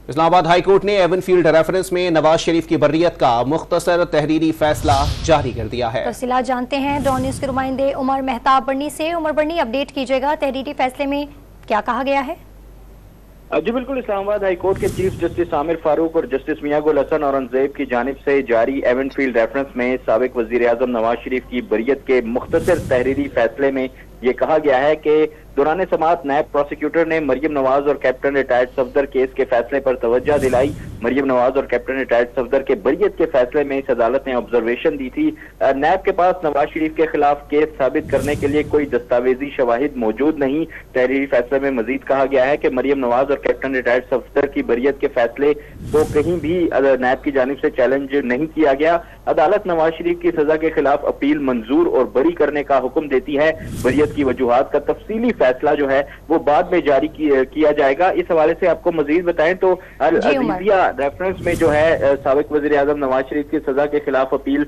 Islamabad high court ने Avenfield reference में नवाज शरीफ की बर्रियत का मुख्तसर तहरीरी फैसला जारी कर दिया है। तफसीलात जानते हैं डॉन न्यूज़ के नुमाइंदे उमर मेहताब बर्नी से। उमर बर्नी, अपडेट कीजिएगा, तहरीरी फैसले में क्या कहा गया है? जी बिल्कुल, इस्लामाबाद हाई कोर्ट के चीफ जस्टिस आमिर फारूक और जस्टिस मियां गुल हसन औरंगजेब की जानिब से जारी एवनफील्ड रेफरेंस में साबिक वजीर आजम नवाज शरीफ की बर्रियत के मुख्तसर तहरीरी फैसले में ये कहा गया है कि दौरान समाअत नायब प्रोसिक्यूटर ने मरियम नवाज और कैप्टन रिटायर्ड सफदर केस के फैसले पर तवज्जो दिलाई। मरियम नवाज और कैप्टन रिटायर्ड सफदर के बर्रियत के फैसले में इस अदालत ने ऑब्जर्वेशन दी थी। नायब के पास नवाज शरीफ के खिलाफ केस साबित करने के लिए कोई दस्तावेजी शवाहिद मौजूद नहीं। तहरीरी फैसले में मजीद कहा गया है कि मरियम नवाज और कैप्टन रिटायर्ड सफदर की बर्रियत के फैसले को कहीं भी नायब की जानिब से चैलेंज नहीं किया गया। अदालत नवाज शरीफ की सजा के खिलाफ अपील मंजूर और बरी करने का हुक्म देती है। बर्रियत की वजूहात का तफसीली फैसला जो है वो बाद में जारी किया जाएगा। इस हवाले से आपको मजीद बताएं तो अल-अजीजिया रेफरेंस में जो है साबिक वज़ीर आज़म नवाज शरीफ की सजा के खिलाफ अपील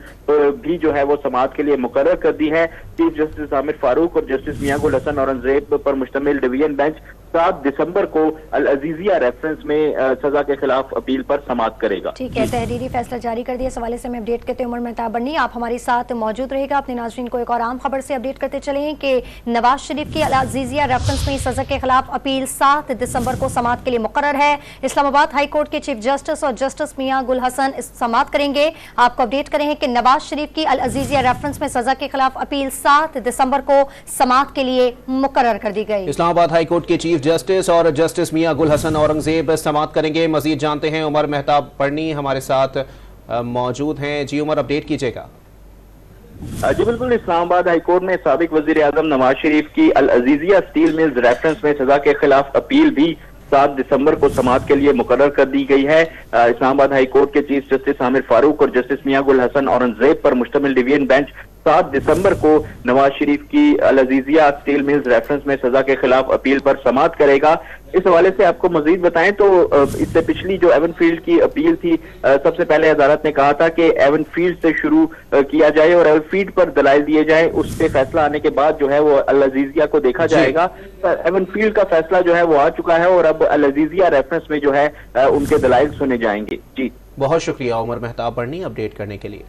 भी जो है वो समाअत के लिए मुकर्रर कर दी है। चीफ जस्टिस आमिर फारूक और जस्टिस मियां गुल हसन औरंगजेब पर मुश्तमिल डिवीजन बेंच 7 दिसंबर को अल-अजीजिया रेफरेंस में सजा के खिलाफ अपील पर समाअत करेगा। ठीक है, तहरीरी फैसला जारी कर दिया। इस हवाले से मैं अपडेट करते उमर मेहताब बर्नी आप हमारे साथ मौजूद रहेगा। अपने नाज़रीन को एक और आम खबर से अपडेट करते चलें कि नवाज शरीफ की अल-अजीजिया रेफरेंस में सजा के खिलाफ अपील 7 दिसंबर को समाअत के लिए मुकर्रर है। इस्लामाबाद हाई कोर्ट के चीफ जस्टिस और जस्टिस मियां गुल हसन समाअत करेंगे। आपको अपडेट करें कि नवाज शरीफ की अल-अजीजिया रेफरेंस में सजा के खिलाफ अपील 7 दिसंबर को समाअत के लिए मुकर्रर कर दी गई। इस्लामाबाद हाई कोर्ट के चीफ जस्टिस और जस्टिस मियां गुल हसन औरंगजेब समाअत करेंगे। मजीद जानते हैं उमर मेहताब बर्नी हमारे साथ मौजूद हैं। जी उमर, अपडेट कीजिएगा। जी बिल्कुल, इस्लामाबाद हाई कोर्ट ने साबिक वजीर आजम नवाज शरीफ की अल-अजीजिया स्टील मिल्स रेफरेंस में सजा के खिलाफ अपील भी 7 दिसंबर को समाअत के लिए मुकर्रर कर दी गई है। इस्लामाबाद हाई कोर्ट के चीफ जस्टिस आमिर फारूक और जस्टिस मियां गुल हसन औरंगजेब पर मुश्तमिल डिवीजन बेंच 7 दिसंबर को नवाज शरीफ की अल-अजीजिया स्टील मिल्स रेफरेंस में सजा के खिलाफ अपील पर समाअत करेगा। इस हवाले से आपको मजीद बताएं तो इससे पिछली जो एवनफील्ड की अपील थी, सबसे पहले अदालत ने कहा था कि एवनफील्ड से शुरू किया जाए और एवनफील्ड पर दलाइल दिए जाए। उस पे फैसला आने के बाद जो है वो अल-अजीजिया को देखा जाएगा। एवनफील्ड का फैसला जो है वो आ चुका है और अब अल-अजीजिया रेफरेंस में जो है उनके दलाइल सुने जाएंगे। जी बहुत शुक्रिया उमर मेहताब बर्नी अपडेट करने के लिए।